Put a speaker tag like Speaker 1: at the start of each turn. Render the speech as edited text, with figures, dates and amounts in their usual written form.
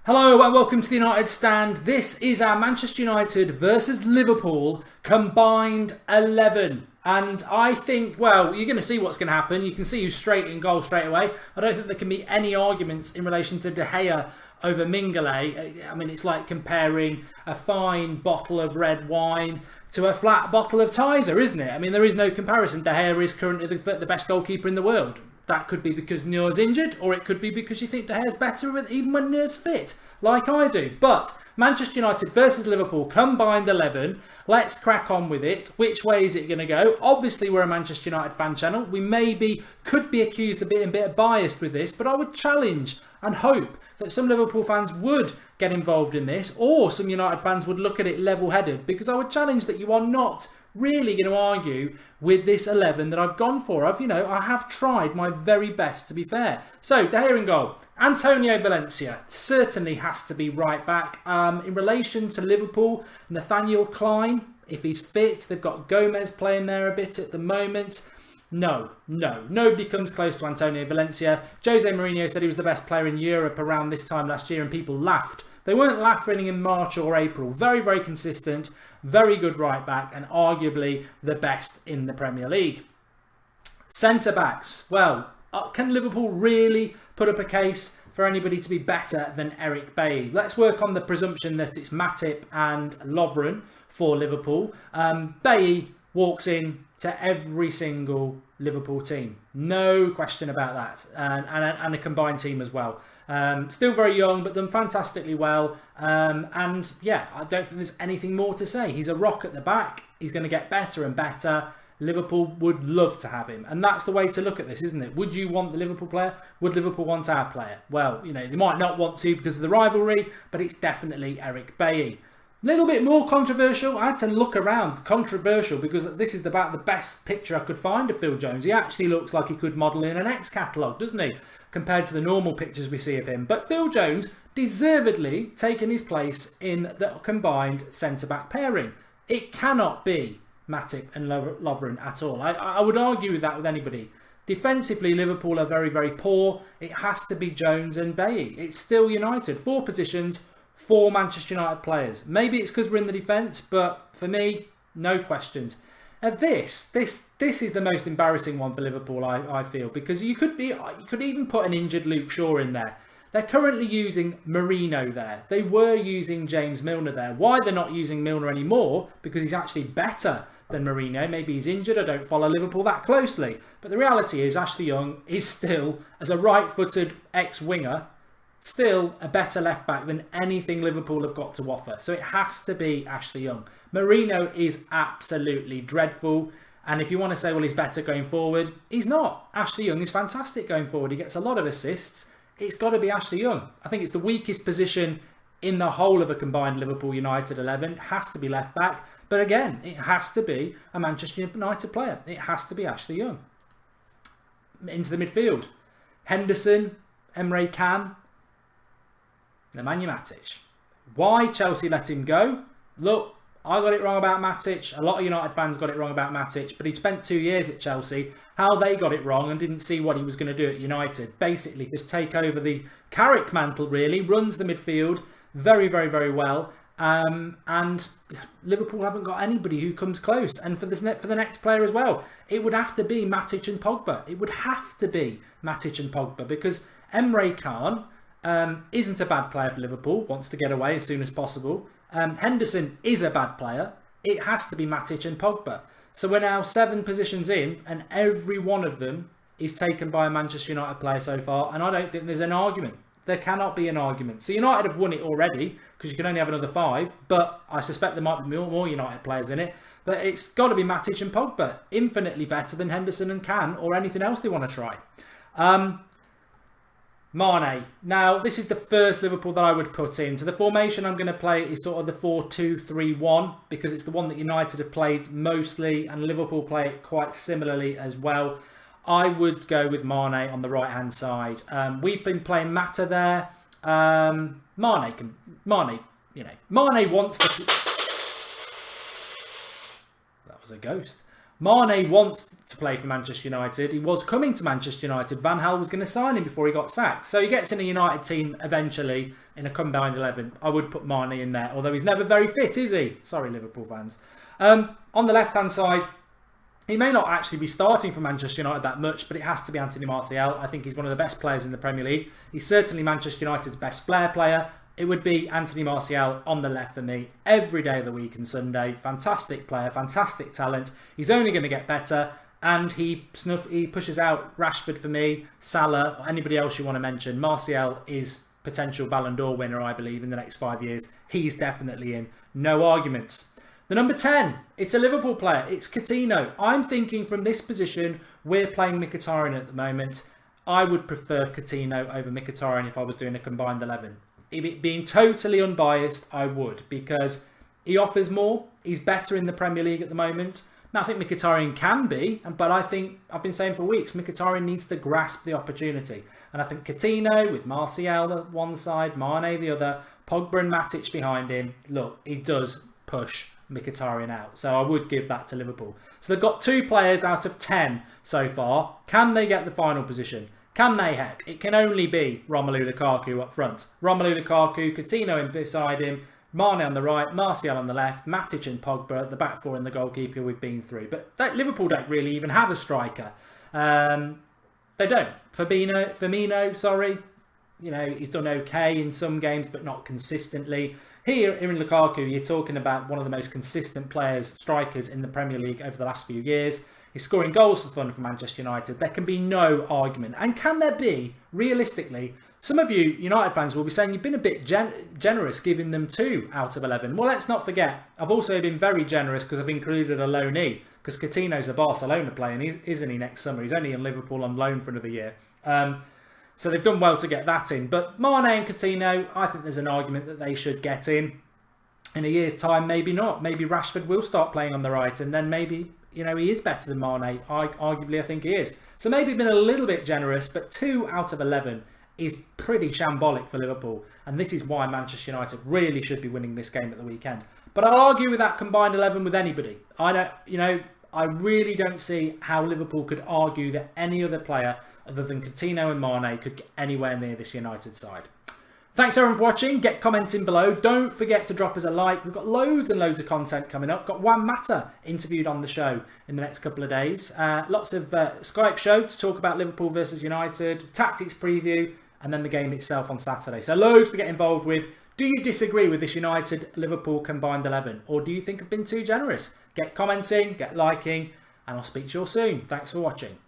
Speaker 1: Hello and welcome to the United Stand. This is our Manchester United versus Liverpool combined 11. And I think, well, you're going to see what's going to happen. You can see who's straight in goal straight away. I don't think there can be any arguments in relation to De Gea over Mingale. I mean, it's like comparing a fine bottle of red wine to a flat bottle of Tizer, isn't it? I mean, there is no comparison. De Gea is currently the best goalkeeper in the world. That could be because Neuer's injured, or it could be because you think De Gea's better even when Neuer's fit, like I do. But Manchester United versus Liverpool combined 11. Let's crack on with it. Which way is it going to go? Obviously, we're a Manchester United fan channel. We could be accused of being a bit biased with this, but I would challenge and hope that some Liverpool fans would get involved in this, or some United fans would look at it level-headed, because I would challenge that you are not really going to argue with this 11 that I've gone for. I have tried my very best, to be fair. So, De Gea in goal. Antonio Valencia certainly has to be right back. In relation to Liverpool, Nathaniel Klein, if he's fit, they've got Gomez playing there a bit at the moment. No, nobody comes close to Antonio Valencia. Jose Mourinho said he was the best player in Europe around this time last year, and people laughed. They weren't laughing in March or April. Very, very consistent, very good right back, and arguably the best in the Premier League. Centre backs. Well, can Liverpool really put up a case for anybody to be better than Eric Bailly? Let's work on the presumption that it's Matip and Lovren for Liverpool. Bailly walks in to every single Liverpool team. No question about that. And a combined team as well. Still very young, but done fantastically well. And yeah, I don't think there's anything more to say. He's a rock at the back. He's going to get better and better. Liverpool would love to have him. And that's the way to look at this, isn't it? Would you want the Liverpool player? Would Liverpool want our player? Well, they might not want to because of the rivalry, but it's definitely Eric Bailly. A little bit more controversial. I had to look around. Controversial because this is about the best picture I could find of Phil Jones. He actually looks like he could model in an X catalogue, doesn't he? Compared to the normal pictures we see of him. But Phil Jones deservedly taken his place in the combined centre-back pairing. It cannot be Matip and Lovren at all. I would argue with that with anybody. Defensively, Liverpool are very, very poor. It has to be Jones and Bailly. It's still United. 4 positions, 4 Manchester United players. Maybe it's because we're in the defence, but for me, no questions. This is the most embarrassing one for Liverpool, I feel, because you could even put an injured Luke Shaw in there. They're currently using Merino there. They were using James Milner there. Why they're not using Milner anymore? Because he's actually better than Merino. Maybe he's injured. I don't follow Liverpool that closely. But the reality is Ashley Young is still, as a right-footed ex-winger, still a better left-back than anything Liverpool have got to offer. So it has to be Ashley Young. Merino is absolutely dreadful. And if you want to say, well, he's better going forward, he's not. Ashley Young is fantastic going forward. He gets a lot of assists. It's got to be Ashley Young. I think it's the weakest position in the whole of a combined Liverpool United 11. It has to be left-back. But again, it has to be a Manchester United player. It has to be Ashley Young. Into the midfield. Henderson, Emre Can, Nemanja Matic. Why Chelsea let him go? Look, I got it wrong about Matic. A lot of United fans got it wrong about Matic, but he spent 2 years at Chelsea. How they got it wrong and didn't see what he was going to do at United. Basically, just take over the Carrick mantle, really. Runs the midfield very, very, very well. And Liverpool haven't got anybody who comes close. And for the next player as well, it would have to be Matic and Pogba. It would have to be Matic and Pogba, because Emre Can isn't a bad player for Liverpool, wants to get away as soon as possible. Henderson is a bad player. It has to be Matic and Pogba. So we're now 7 positions in, and every one of them is taken by a Manchester United player so far, and I don't think there's an argument. There cannot be an argument. So United have won it already, because you can only have another 5, but I suspect there might be more United players in it. But it's got to be Matic and Pogba. Infinitely better than Henderson and Can, or anything else they want to try. Mane. Now, this is the first Liverpool that I would put in. So the formation I'm going to play is sort of the 4-2-3-1, because it's the one that United have played mostly, and Liverpool play it quite similarly as well. I would go with Mane on the right-hand side. We've been playing Mata there. Mane wants to... That was a ghost. Mane wants to play for Manchester United. He was coming to Manchester United. Van Gaal was going to sign him before he got sacked. So he gets in a United team eventually in a combined 11. I would put Mane in there, although he's never very fit, is he? Sorry, Liverpool fans. On the left-hand side, he may not actually be starting for Manchester United that much, but it has to be Anthony Martial. I think he's one of the best players in the Premier League. He's certainly Manchester United's best flair player. It would be Anthony Martial on the left for me every day of the week and Sunday. Fantastic player, fantastic talent. He's only going to get better, and he pushes out Rashford for me, Salah, or anybody else you want to mention. Martial is potential Ballon d'Or winner, I believe, in the next 5 years. He's definitely in. No arguments. The number 10, it's a Liverpool player. It's Coutinho. I'm thinking from this position, we're playing Mkhitaryan at the moment. I would prefer Coutinho over Mkhitaryan if I was doing a combined 11. If it being totally unbiased, I would, because he offers more. He's better in the Premier League at the moment. Now, I think Mkhitaryan can be, but I think, I've been saying for weeks, Mkhitaryan needs to grasp the opportunity. And I think Coutinho, with Martial at one side, Mane the other, Pogba and Matic behind him, look, he does push Mkhitaryan out. So I would give that to Liverpool. So they've got 2 players out of 10 so far. Can they get the final position? Can they, heck? It can only be Romelu Lukaku up front. Romelu Lukaku, Coutinho in beside him, Mane on the right, Martial on the left, Matic and Pogba, the back 4 and the goalkeeper we've been through. But Liverpool don't really even have a striker. They don't. Firmino, sorry. You know, he's done okay in some games, but not consistently. Here in Lukaku, you're talking about one of the most consistent strikers in the Premier League over the last few years. He's scoring goals for fun for Manchester United. There can be no argument. And can there be, realistically, some of you United fans will be saying you've been a bit generous giving them 2 out of 11. Well, let's not forget, I've also been very generous because I've included a loanee, because Coutinho's a Barcelona player, and isn't he, next summer? He's only in Liverpool on loan for another year. So they've done well to get that in. But Mane and Coutinho, I think there's an argument that they should get in. In a year's time, maybe not. Maybe Rashford will start playing on the right, and then maybe, you know, he is better than Mane. Arguably, I think he is. So maybe been a little bit generous, but 2 out of 11 is pretty shambolic for Liverpool. And this is why Manchester United really should be winning this game at the weekend. But I'll argue with that combined 11 with anybody. I really don't see how Liverpool could argue that any other player other than Coutinho and Mane could get anywhere near this United side. Thanks everyone for watching. Get commenting below. Don't forget to drop us a like. We've got loads and loads of content coming up. We've got Juan Mata interviewed on the show in the next couple of days. Lots of Skype show to talk about Liverpool versus United, tactics preview, and then the game itself on Saturday. So loads to get involved with. Do you disagree with this United-Liverpool combined 11? Or do you think I've been too generous? Get commenting, get liking, and I'll speak to you all soon. Thanks for watching.